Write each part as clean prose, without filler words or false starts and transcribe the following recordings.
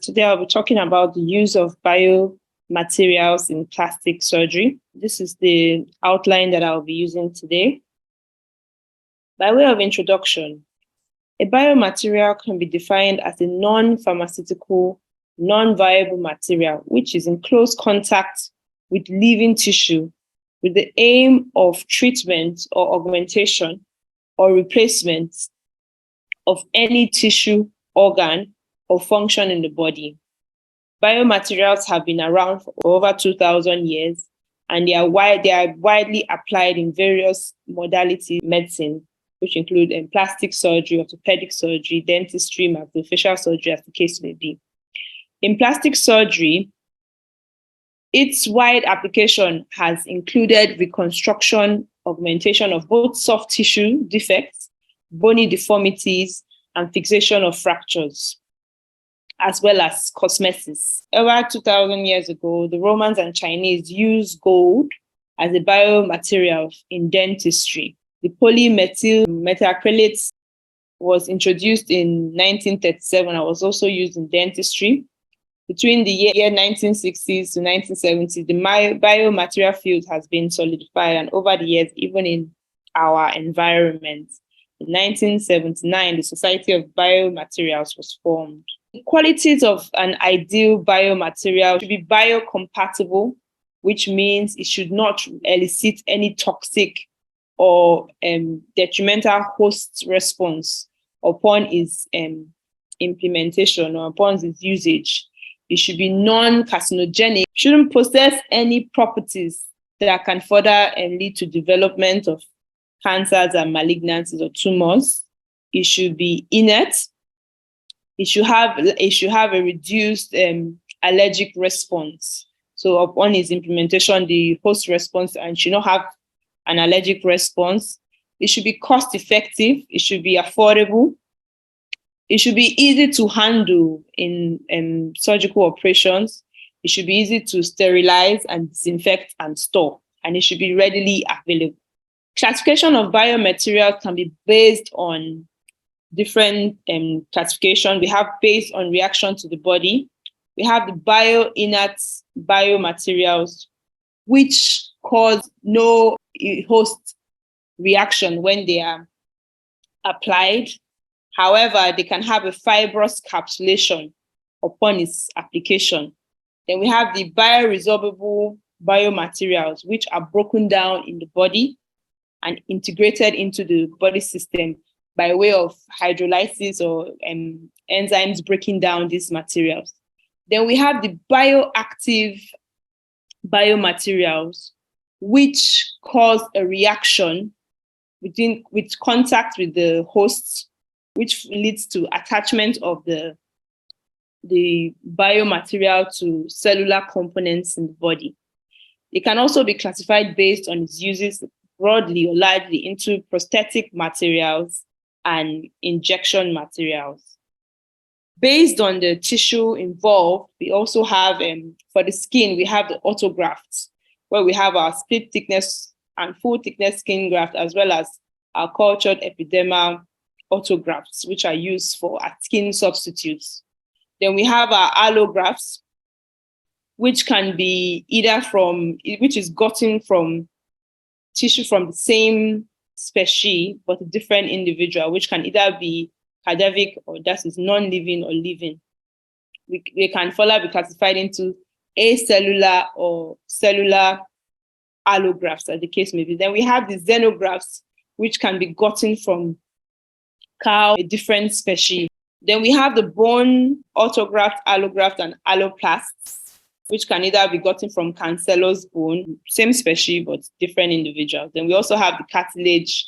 Today I'll be talking about the use of biomaterials in plastic surgery. This is the outline that I'll be using today. By way of introduction, a biomaterial can be defined as a non-pharmaceutical, non-viable material which is in close contact with living tissue with the aim of treatment or augmentation or replacement of any tissue, organ, or function in the body. Biomaterials have been around for over 2,000 years, and they are widely applied in various modalities of medicine, which include plastic surgery, orthopedic surgery, dentistry, maxillofacial surgery, as the case may be. In plastic surgery, its wide application has included reconstruction, augmentation of both soft tissue defects, bony deformities, and fixation of fractures, as well as cosmesis. Over 2,000 years ago, the Romans and Chinese used gold as a biomaterial in dentistry. The polymethyl methacrylate was introduced in 1937 and was also used in dentistry. Between the year 1960s to 1970s, the biomaterial field has been solidified, and over the years, even in our environment. In 1979, the Society of Biomaterials was formed. The qualities of an ideal biomaterial should be biocompatible, which means it should not elicit any toxic or detrimental host response upon its implementation or upon its usage. It should be non-carcinogenic, shouldn't possess any properties that can further lead to development of cancers and malignancies or tumors. It should be inert. It should have a reduced allergic response. So upon its implementation, the host response and should not have an allergic response. It should be cost effective. It should be affordable. It should be easy to handle in surgical operations. It should be easy to sterilize and disinfect and store, and it should be readily available. Classification of biomaterials can be based on different classification. We have based on reaction to the body. We have the bio-inert biomaterials, which cause no host reaction when they are applied. However, they can have a fibrous capsulation upon its application. Then we have the bioresorbable biomaterials, which are broken down in the body and integrated into the body system by way of hydrolysis or enzymes breaking down these materials. Then we have the bioactive biomaterials, which cause a reaction with contact with the hosts, which leads to attachment of the biomaterial to cellular components in the body. It can also be classified based on its uses broadly or largely into prosthetic materials and injection materials. Based on the tissue involved, we also have, for the skin, we have the autografts, where we have our split thickness and full thickness skin graft, as well as our cultured epidermal autografts, which are used for skin substitutes. Then we have our allografts, which can be which is gotten from tissue from the same species, but a different individual, which can either be cadavic or that is non-living or living. They can further be classified into acellular or cellular allografts, as the case may be. Then we have the xenografts, which can be gotten from cow, a different species. Then we have the bone autograft, allograft, and alloplasts, which can either be gotten from cancellous bone, same species, but different individuals. Then we also have the cartilage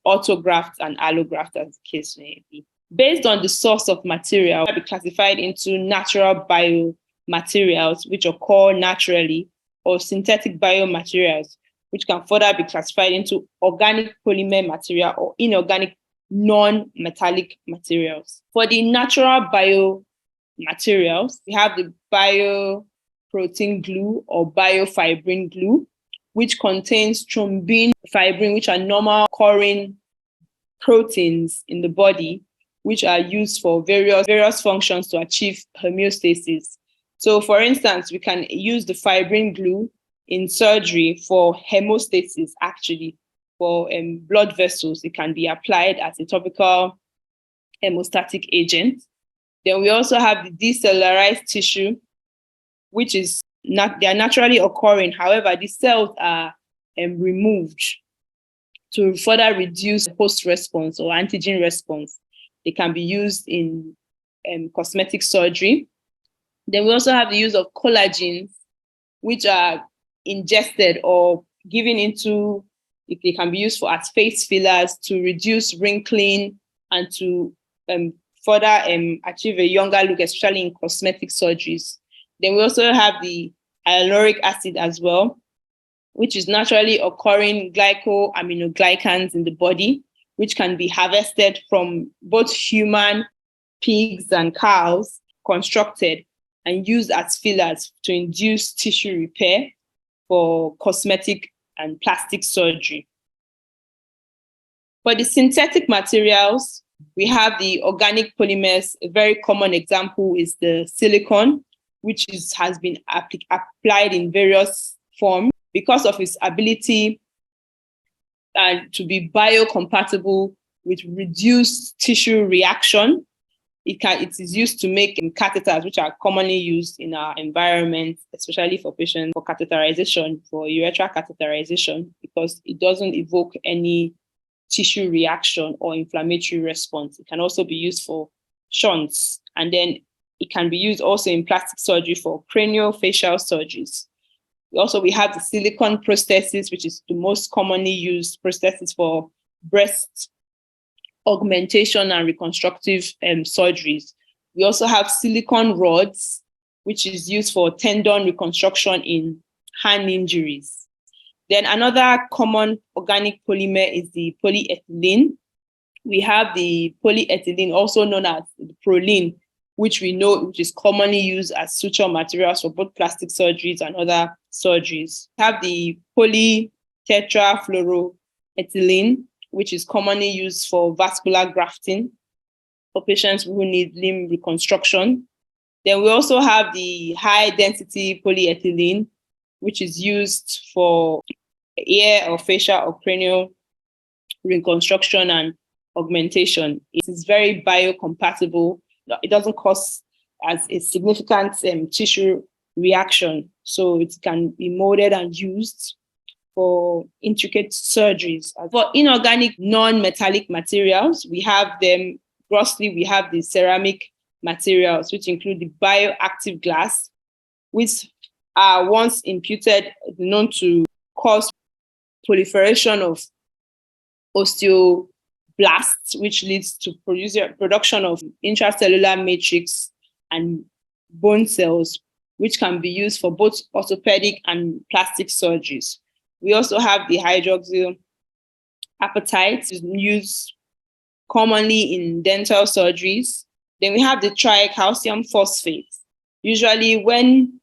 autograft and allograft, as the case may be. Based on the source of material, it will be classified into natural biomaterials, which occur naturally, or synthetic biomaterials, which can further be classified into organic polymer material or inorganic non-metallic materials. For the natural biomaterials, we have the bioprotein glue or biofibrin glue, which contains thrombin, fibrin, which are normal occurring proteins in the body, which are used for various functions to achieve homeostasis. So, for instance, we can use the fibrin glue in surgery for hemostasis, actually, for blood vessels. It can be applied as a topical hemostatic agent. Then we also have the decellularized tissue, which is they are naturally occurring. However, the cells are removed to further reduce host response or antigen response. They can be used in cosmetic surgery. Then we also have the use of collagens, which are ingested or given into, they can be used as face fillers to reduce wrinkling and to further achieve a younger look, especially in cosmetic surgeries. Then we also have the hyaluronic acid as well, which is naturally occurring glycoaminoglycans in the body, which can be harvested from both human, pigs, and cows, constructed and used as fillers to induce tissue repair for cosmetic and plastic surgery. For the synthetic materials, we have the organic polymers. A very common example is the silicone, which has been applied in various forms because of its ability to be biocompatible with reduced tissue reaction. It is used to make catheters, which are commonly used in our environment, especially for patients for catheterization, for urethral catheterization, because it doesn't evoke any tissue reaction or inflammatory response. It can also be used for shunts, and then it can be used also in plastic surgery for craniofacial surgeries. We have the silicone prosthesis, which is the most commonly used prosthesis for breast augmentation and reconstructive surgeries. We also have silicone rods, which is used for tendon reconstruction in hand injuries. Then another common organic polymer is the polyethylene. We have the polyethylene, also known as the proline, which is commonly used as suture materials for both plastic surgeries and other surgeries. We have the polytetrafluoroethylene, which is commonly used for vascular grafting for patients who need limb reconstruction. Then we also have the high-density polyethylene, which is used for ear or facial or cranial reconstruction and augmentation. It is very biocompatible. It doesn't cause as a significant tissue reaction, so it can be molded and used for intricate surgeries. For inorganic non-metallic materials, we have them grossly. We have the ceramic materials, which include the bioactive glass, which are once imputed known to cause proliferation of osteoblasts, which leads to production of intracellular matrix and bone cells, which can be used for both orthopedic and plastic surgeries. We also have the hydroxyl apatite, used commonly in dental surgeries. Then we have the tricalcium phosphate. Usually when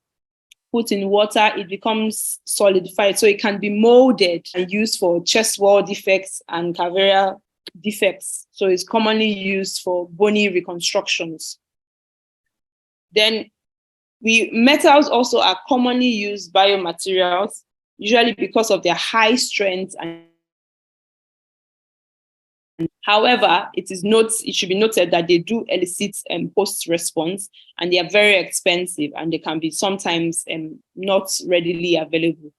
put in water, it becomes solidified, so it can be molded and used for chest wall defects and cavernous defects. So it's commonly used for bony reconstructions. Then metals also are commonly used biomaterials, usually because of their high strength. However, it should be noted that they do elicit post-response, and they are very expensive, and they can be sometimes not readily available.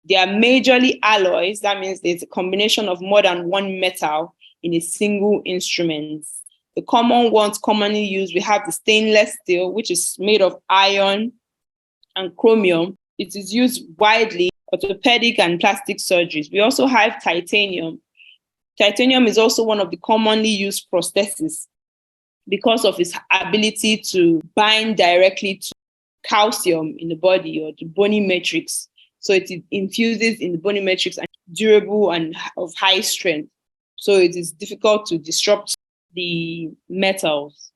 They are majorly alloys. That means there's a combination of more than one metal in a single instrument. The common ones commonly used, we have the stainless steel, which is made of iron and chromium. It is used widely in orthopedic and plastic surgeries. We also have titanium. Titanium is also one of the commonly used prostheses because of its ability to bind directly to calcium in the body or the bony matrix. So it infuses in the bony matrix and durable and of high strength. So it is difficult to disrupt the metals.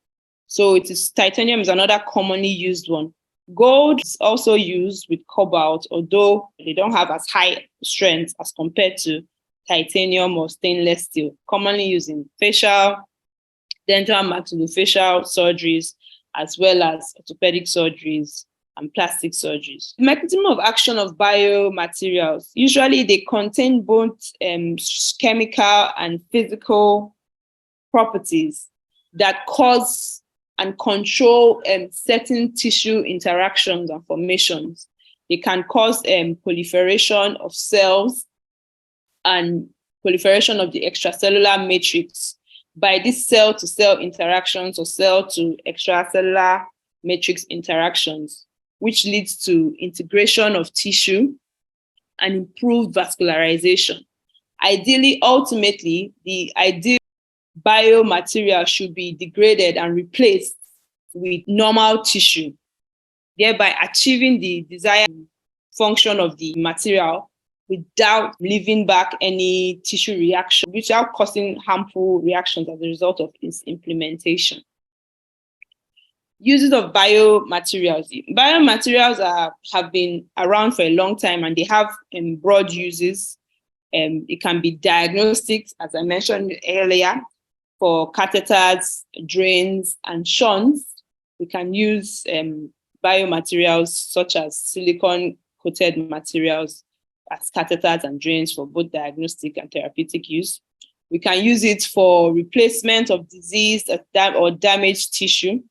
So titanium is another commonly used one. Gold is also used with cobalt, although they don't have as high strength as compared to titanium or stainless steel, commonly used in facial dental maxillofacial surgeries, as well as orthopedic surgeries and plastic surgeries. The mechanism of action of biomaterials, usually they contain both chemical and physical properties that cause and control certain tissue interactions and formations. They can cause proliferation of cells and proliferation of the extracellular matrix by these cell-to-cell interactions or cell-to-extracellular matrix interactions, which leads to integration of tissue and improved vascularization. Ideally, ultimately, the ideal biomaterial should be degraded and replaced with normal tissue, thereby achieving the desired function of the material without leaving back any tissue reaction, without causing harmful reactions as a result of its implementation. Uses of biomaterials. Biomaterials have been around for a long time and they have broad uses. It can be diagnostics, as I mentioned earlier, for catheters, drains, and shunts. We can use biomaterials such as silicone-coated materials as catheters and drains for both diagnostic and therapeutic use. We can use it for replacement of diseased or damaged tissue.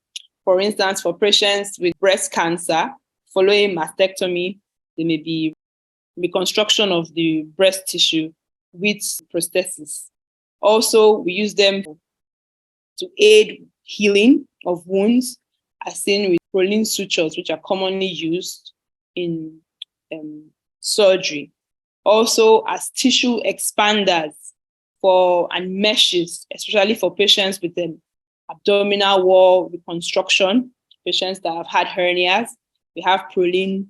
For instance, for patients with breast cancer, following mastectomy, there may be reconstruction of the breast tissue with prosthesis. Also, we use them to aid healing of wounds, as seen with Prolene sutures, which are commonly used in surgery. Also, as tissue expanders and meshes, especially for patients with abdominal wall reconstruction, patients that have had hernias. We have Prolene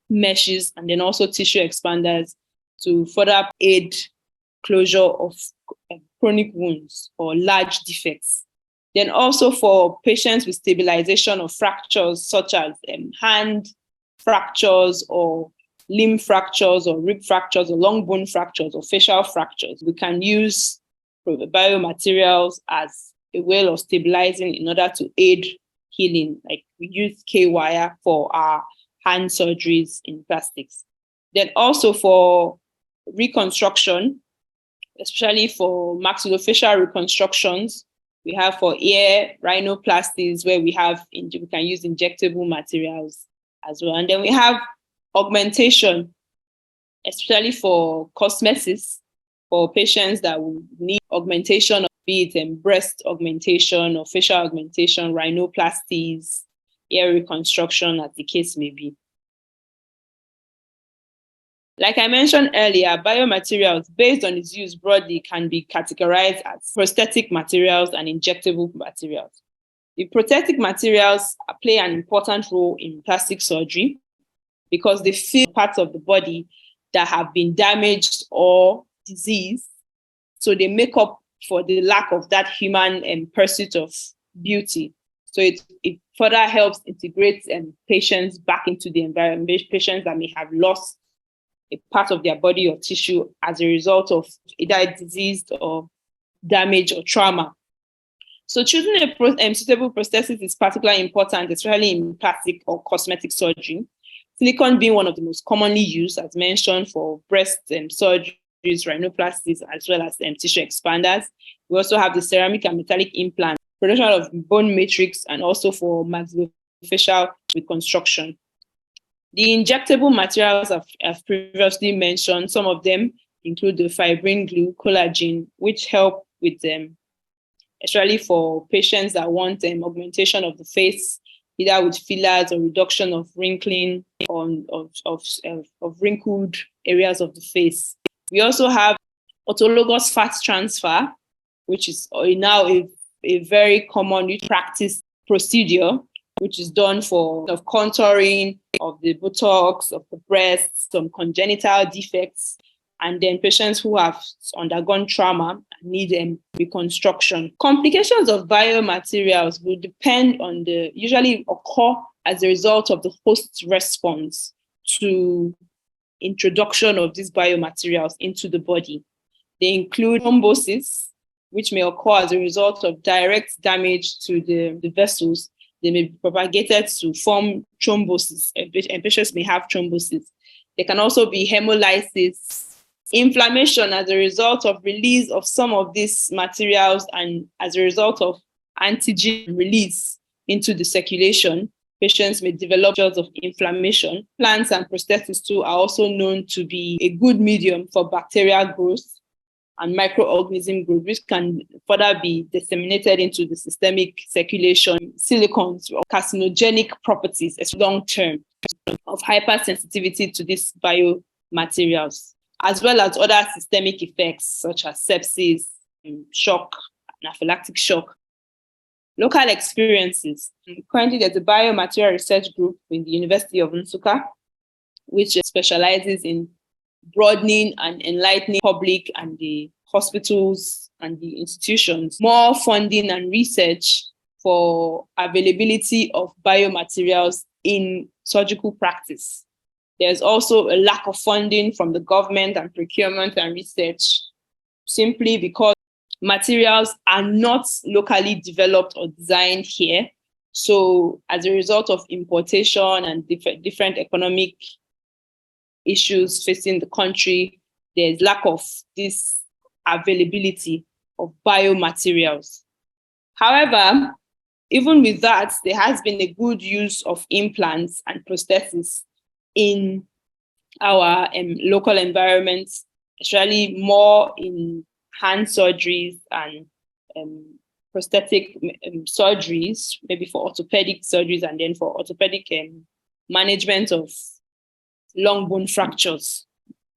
meshes and then also tissue expanders to further aid closure of chronic wounds or large defects. Then also for patients with stabilization of fractures such as hand fractures or limb fractures or rib fractures or long bone fractures or facial fractures, we can use biomaterials as a way of stabilizing in order to aid healing. Like we use K-wire for our hand surgeries in plastics. Then also for reconstruction, especially for maxillofacial reconstructions, we have for ear rhinoplasties where we can use injectable materials as well. And then we have augmentation, especially for cosmesis, for patients that will need augmentation, be it breast augmentation or facial augmentation, rhinoplasties, ear reconstruction, as the case may be. Like I mentioned earlier, biomaterials, based on its use broadly, can be categorized as prosthetic materials and injectable materials. The prosthetic materials play an important role in plastic surgery because they fill parts of the body that have been damaged or diseased. So they make up for the lack of that human pursuit of beauty. So it further helps integrate patients back into the environment, patients that may have lost a part of their body or tissue as a result of either diseased or damage or trauma. So choosing a suitable prosthesis is particularly important, especially in plastic or cosmetic surgery. Silicone being one of the most commonly used, as mentioned, for breast surgeries, rhinoplasties, as well as tissue expanders. We also have the ceramic and metallic implant, production of bone matrix, and also for maxillofacial reconstruction. The injectable materials I've previously mentioned, some of them include the fibrin glue, collagen, which help with especially for patients that want augmentation of the face, either with fillers or reduction of wrinkling of wrinkled areas of the face. We also have autologous fat transfer, which is now a very common practice procedure, which is done for contouring of the buttocks, of the breasts, some congenital defects, and then patients who have undergone trauma and need reconstruction. Complications of biomaterials will usually occur as a result of the host's response to introduction of these biomaterials into the body. They include thrombosis, which may occur as a result of direct damage to the vessels. They may be propagated to form thrombosis, and patients may have thrombosis. There can also be hemolysis, inflammation as a result of release of some of these materials and as a result of antigen release into the circulation. Patients may develop issues of inflammation. Plants and prosthesis too are also known to be a good medium for bacterial growth and microorganism growth, which can further be disseminated into the systemic circulation. Silicones or carcinogenic properties as long term of hypersensitivity to these biomaterials, as well as other systemic effects such as sepsis, shock, anaphylactic shock. Local experiences. Currently, there's a biomaterial research group in the University of Nsukka, which specializes in broadening and enlightening public and the hospitals and the institutions more funding and research for availability of biomaterials in surgical practice. There's also a lack of funding from the government and procurement and research, simply because materials are not locally developed or designed here. So as a result of importation and different economic issues facing the country, there's lack of this availability of biomaterials. However, even with that, there has been a good use of implants and prosthesis in our local environments, especially more in hand surgeries and prosthetic surgeries, maybe for orthopedic surgeries and then for orthopedic management of long bone fractures.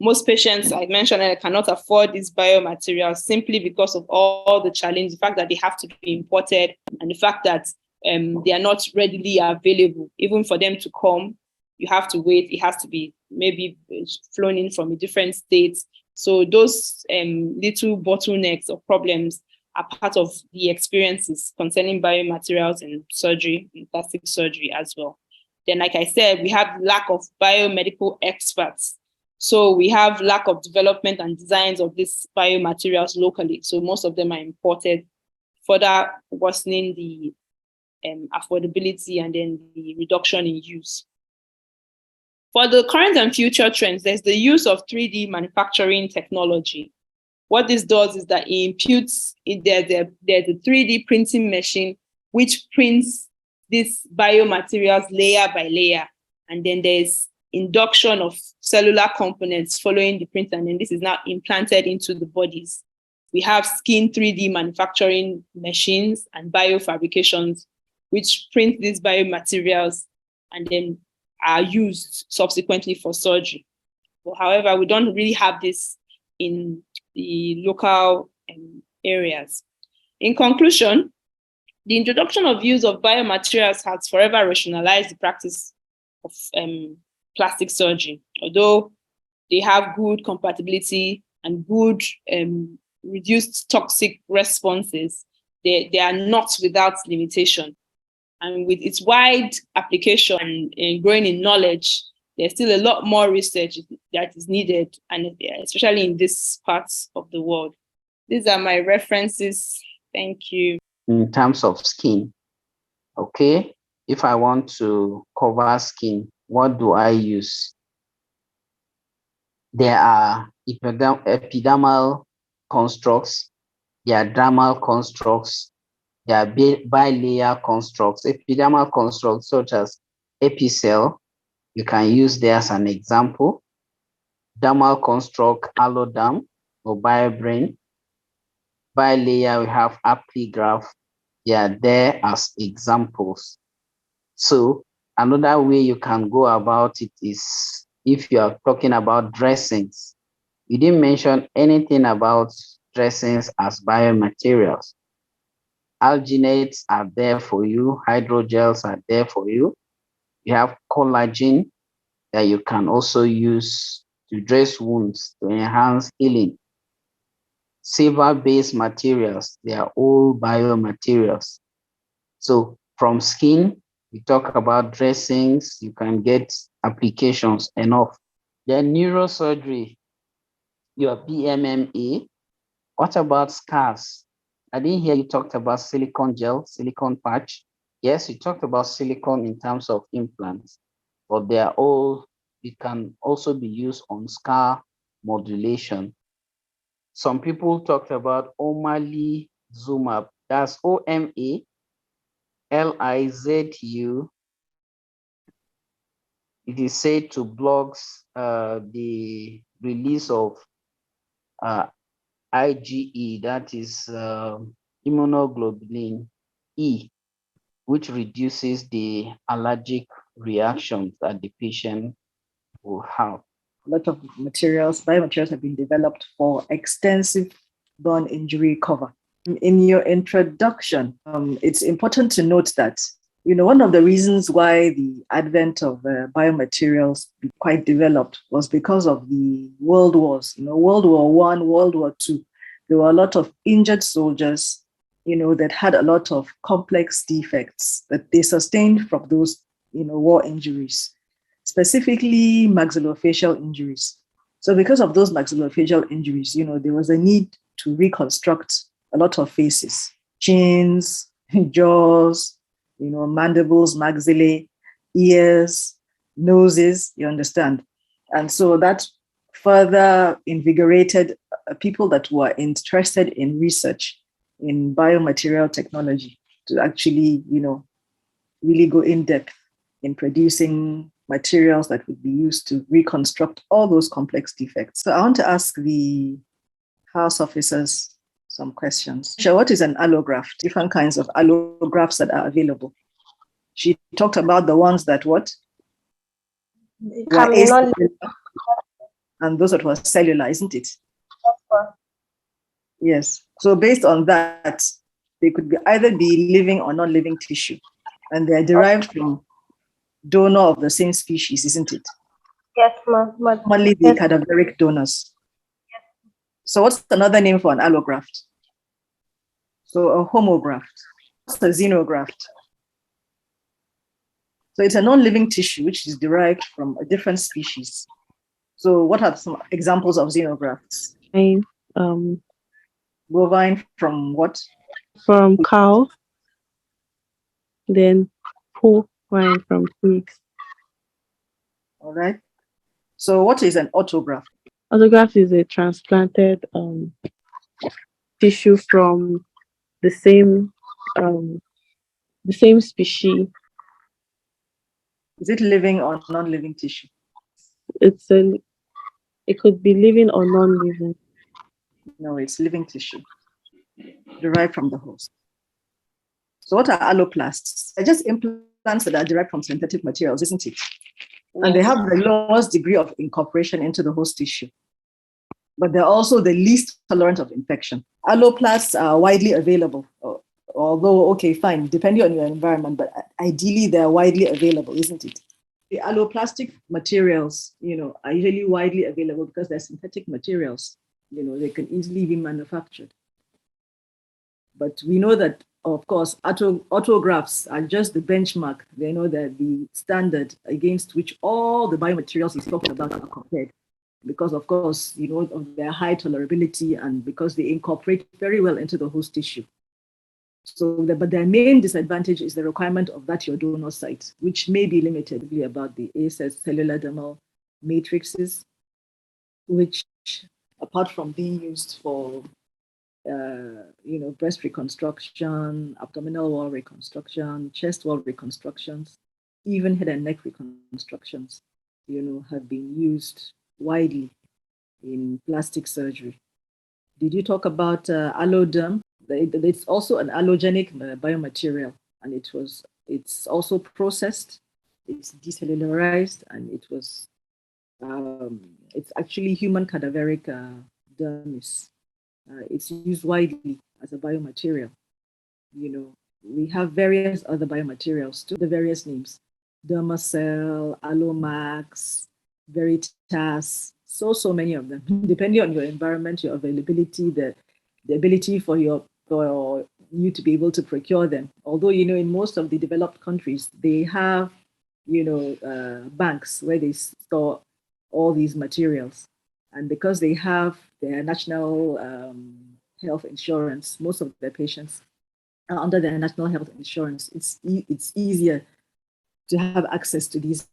Most patients, I mentioned, cannot afford these biomaterials simply because of all the challenges, the fact that they have to be imported and the fact that they are not readily available. Even for them to come, you have to wait. It has to be maybe flown in from a different state. So those little bottlenecks or problems are part of the experiences concerning biomaterials in surgery, in plastic surgery as well. Then, like I said, we have lack of biomedical experts. So we have lack of development and designs of these biomaterials locally. So most of them are imported, further worsening the affordability and then the reduction in use. For the current and future trends, there's the use of 3D manufacturing technology. What this does is that it imputes, there's a 3D printing machine which prints these biomaterials layer by layer. And then there's induction of cellular components following the print, and then this is now implanted into the bodies. We have skin 3D manufacturing machines and biofabrications, which print these biomaterials and then are used subsequently for surgery. But however, we don't really have this in the local areas. In conclusion, the introduction of use of biomaterials has forever rationalized the practice of plastic surgery. Although they have good compatibility and good reduced toxic responses, they are not without limitation. And with its wide application and growing in knowledge, there's still a lot more research that is needed, and especially in these parts of the world. These are my references. Thank you. In terms of skin, okay, if I want to cover skin, what do I use? There are epidermal constructs, there are dermal constructs, there are bilayer constructs. Epidermal constructs such as epicell, you can use there as an example. Dermal construct, alloderm or biobrain. Bilayer, we have apligraph. They are there as examples. So another way you can go about it is if you are talking about dressings. You didn't mention anything about dressings as biomaterials. Alginates are there for you. Hydrogels are there for you. You have collagen that you can also use to dress wounds to enhance healing. Silver-based materials, they are all biomaterials. So from skin, we talk about dressings, you can get applications enough. Then neurosurgery, your PMMA. What about scars? I didn't hear you talked about silicone gel, silicone patch. Yes, you talked about silicone in terms of implants, but they are all, it can also be used on scar modulation. Some people talked about omalizumab. That's OMALIZU. It is said to block the release of IgE, that is immunoglobulin E, which reduces the allergic reactions that the patient will have. A lot of biomaterials have been developed for extensive burn injury cover. In your introduction, it's important to note that, one of the reasons why the advent of biomaterials be quite developed was because of the world wars, World War I, World War II. There were a lot of injured soldiers, that had a lot of complex defects that they sustained from those, war injuries, specifically maxillofacial injuries. So because of those maxillofacial injuries, there was a need to reconstruct a lot of faces, chins, jaws, mandibles, maxillae, ears, noses, you understand? And so that further invigorated people that were interested in research in biomaterial technology to actually, really go in depth in producing materials that would be used to reconstruct all those complex defects. So I want to ask the House officers some questions. So what is an allograft? Different kinds of allografts that are available. She talked about the ones that what? And those that were cellular, isn't it? Yes. So based on that, they could either be living or non-living tissue, and they are derived from donor of the same species, isn't it? Yes, ma'am. Only the cadaveric donors. So what's another name for an allograft? So a homograft. What's a xenograft? So it's a non-living tissue which is derived from a different species. So what are some examples of xenografts? Bovine from what? From cow. Then porcine from pigs. All right. So what is an autograft? Autograft is a transplanted tissue from the same species. Is it living or non-living tissue? It could be living or non-living. No, it's living tissue derived from the host. So what are alloplasts? They're just implants that are derived from synthetic materials, isn't it? And they have the lowest degree of incorporation into the host tissue, but they're also the least tolerant of infection. Alloplasts are widely available, although, okay, fine, depending on your environment, but ideally they're widely available, isn't it? The alloplastic materials, are usually widely available because they're synthetic materials. They can easily be manufactured. But we know that, of course, autografts are just the benchmark. They know that the standard against which all the biomaterials he's talking about are compared, because, of course, of their high tolerability and because they incorporate very well into the host tissue. So, but their main disadvantage is the requirement of that your donor site, which may be limited about the ASS cellular dermal matrices, which, apart from being used for breast reconstruction, abdominal wall reconstruction, chest wall reconstructions, even head and neck reconstructions, have been used widely in plastic surgery. Did you talk about alloderm? It's also an allogenic biomaterial, and it's also processed, it's decellularized, and it's actually human cadaveric dermis. It's used widely as a biomaterial. We have various other biomaterials too, the various names: Dermacell, Allomax, Veritas, so many of them. Depending on your environment, your availability, the ability for you to be able to procure them. Although, in most of the developed countries, they have, banks where they store all these materials. And because they have their national health insurance. Most of their patients are under their national health insurance. It's easier to have access to these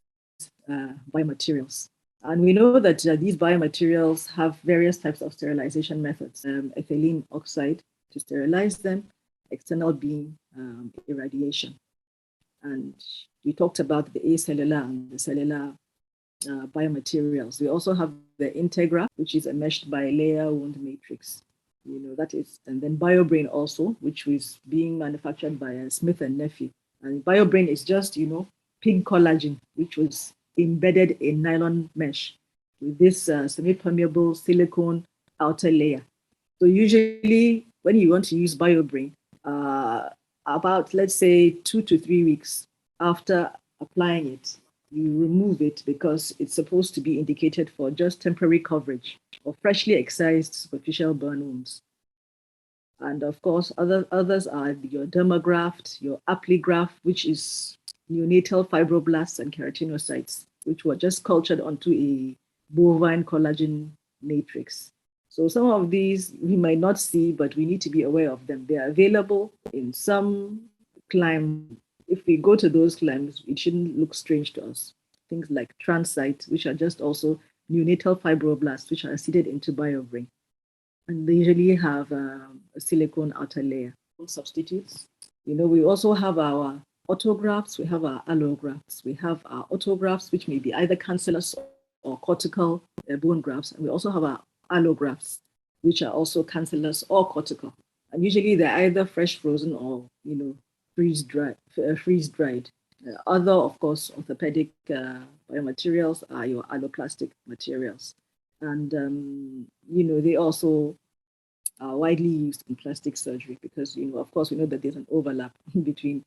biomaterials. And we know that these biomaterials have various types of sterilization methods. Ethylene oxide to sterilize them, external beam irradiation. And we talked about the acellular and the cellular biomaterials. We also have the Integra, which is a meshed bilayer wound matrix. That is, and then BioBrain also, which is being manufactured by Smith and Nephew. And BioBrain is just, pig collagen, which was embedded in nylon mesh with this semi-permeable silicone outer layer. So usually when you want to use BioBrain, about, let's say, 2 to 3 weeks after applying it, you remove it because it's supposed to be indicated for just temporary coverage of freshly excised superficial burn wounds. And of course, others are your dermagraft, your Apligraft, which is neonatal fibroblasts and keratinocytes, which were just cultured onto a bovine collagen matrix. So some of these we might not see, but we need to be aware of them. They are available in some climes. If we go to those climes, it shouldn't look strange to us. Things like transcytes, which are just also neonatal fibroblasts, which are seeded into BioBrain. And they usually have a silicone outer layer. Substitutes. We also have our autografts, we have our allografts. We have our autografts, which may be either cancellous or cortical bone grafts. And we also have our allografts, which are also cancellous or cortical. And usually they're either fresh frozen or, freeze-dried. Other, of course, orthopedic biomaterials are your alloplastic materials. And, they also are widely used in plastic surgery because, of course, we know that there's an overlap between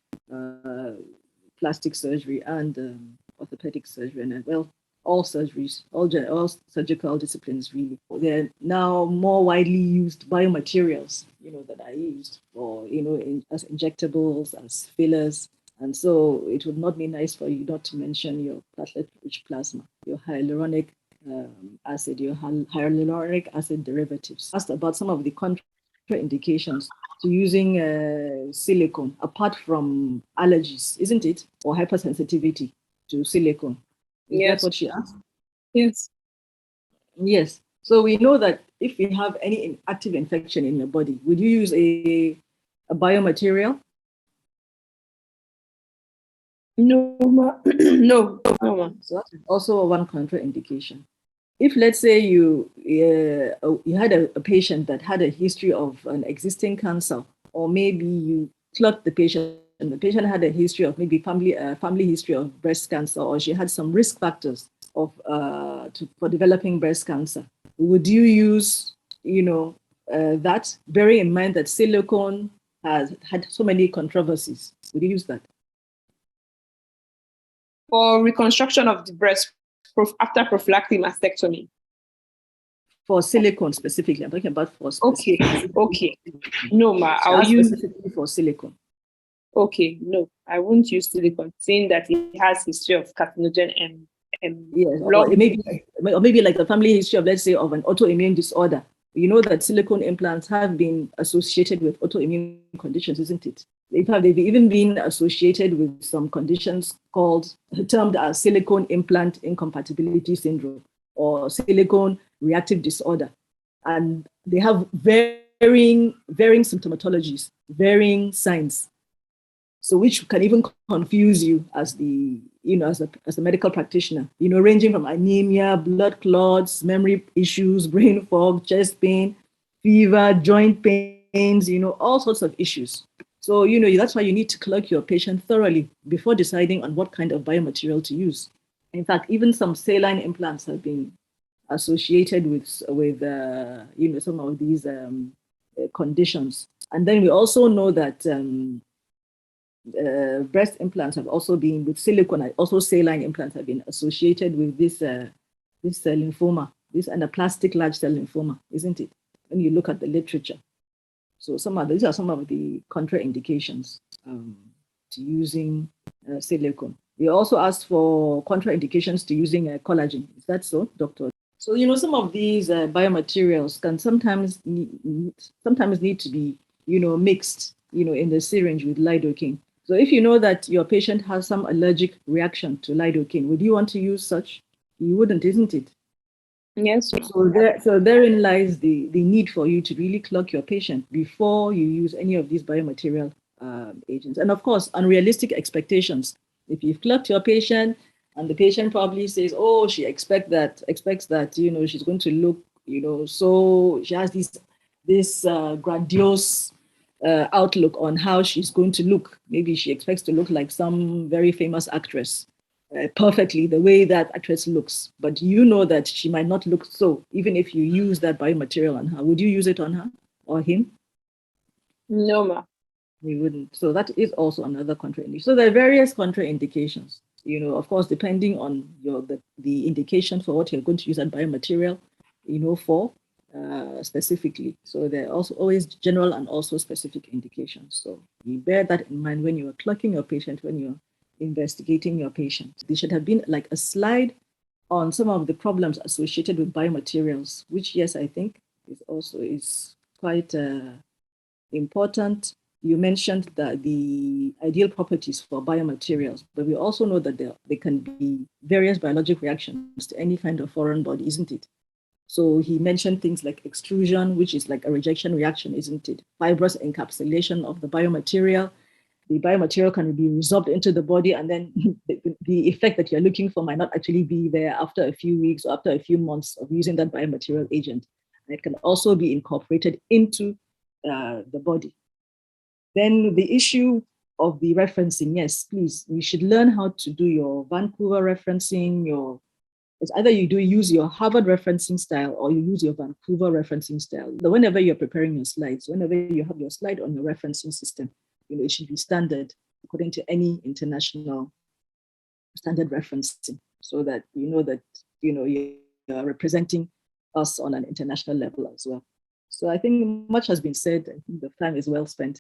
plastic surgery and orthopedic surgery. And, all surgeries, all surgical disciplines, really. There are now more widely used biomaterials, that are used for, as injectables, as fillers. And so it would not be nice for you not to mention your platelet-rich plasma, your hyaluronic acid, your hyaluronic acid derivatives. Asked about some of the contraindications to using silicone, apart from allergies, isn't it? Or hypersensitivity to silicone. Is that what she asked? Yes. Yes. So we know that if you have any active infection in your body, would you use a biomaterial? No, no. So that's also one contraindication. If, let's say, you had a patient that had a history of an existing cancer, or maybe you clocked the patient, and the patient had a history of maybe family history of breast cancer, or she had some risk factors for developing breast cancer, would you use, that, bearing in mind that silicone has had so many controversies? Would you use that? For reconstruction of the breast after prophylactic mastectomy. For silicone specifically, I'm talking about for specifically. Okay. No, I'll use specifically for silicone. Okay, no, I won't use silicone, seeing that it has history of carcinogen and yes, or maybe like a family history of, let's say, of an autoimmune disorder. You know that silicone implants have been associated with autoimmune conditions, isn't it? In fact, they've even been associated with some conditions termed as silicone implant incompatibility syndrome or silicone reactive disorder. And they have varying symptomatologies, varying signs. So which can even confuse you as as a medical practitioner, ranging from anemia, blood clots, memory issues, brain fog, chest pain, fever, joint pains, all sorts of issues. So, that's why you need to clock your patient thoroughly before deciding on what kind of biomaterial to use. In fact, even some saline implants have been associated with some of these conditions. And then we also know that breast implants have also been with silicone, also saline implants have been associated with this lymphoma, this anaplastic large cell lymphoma, isn't it? When you look at the literature. So these are some of the contraindications to using silicone. We also asked for contraindications to using collagen. Is that so, Doctor? So, some of these biomaterials can sometimes need to be, mixed, in the syringe with lidocaine. So if you know that your patient has some allergic reaction to lidocaine, would you want to use such? You wouldn't, isn't it? Yes. So therein lies the need for you to really clock your patient before you use any of these biomaterial agents. And of course, unrealistic expectations. If you've clocked your patient and the patient probably says, oh, she expects that, she's going to look, so she has this grandiose outlook on how she's going to look. Maybe she expects to look like some very famous actress. Perfectly the way that actress looks, but you know that she might not look so, even if you use that biomaterial on her. Would you use it on her or him? No, ma. You wouldn't. So that is also another contraindication. So there are various contraindications, of course, depending on the indication for what you're going to use that biomaterial, for specifically. So there are also always general and also specific indications. So you bear that in mind when you are clocking your patient, when you're investigating your patient. There should have been like a slide on some of the problems associated with biomaterials, which, yes, I think is quite important. You mentioned that the ideal properties for biomaterials, but we also know that there can be various biologic reactions to any kind of foreign body, isn't it? So he mentioned things like extrusion, which is like a rejection reaction, isn't it? Fibrous encapsulation of the biomaterial. The biomaterial can be resorbed into the body, and then the effect that you're looking for might not actually be there after a few weeks or after a few months of using that biomaterial agent. And it can also be incorporated into the body. Then the issue of the referencing, yes, please, you should learn how to do your Vancouver referencing, it's either you use your Harvard referencing style or you use your Vancouver referencing style. Whenever you're preparing your slides, whenever you have your slide on your referencing system, it should be standard according to any international standard referencing, so that you know that you're representing us on an international level as well. So I think much has been said. I think the time is well spent.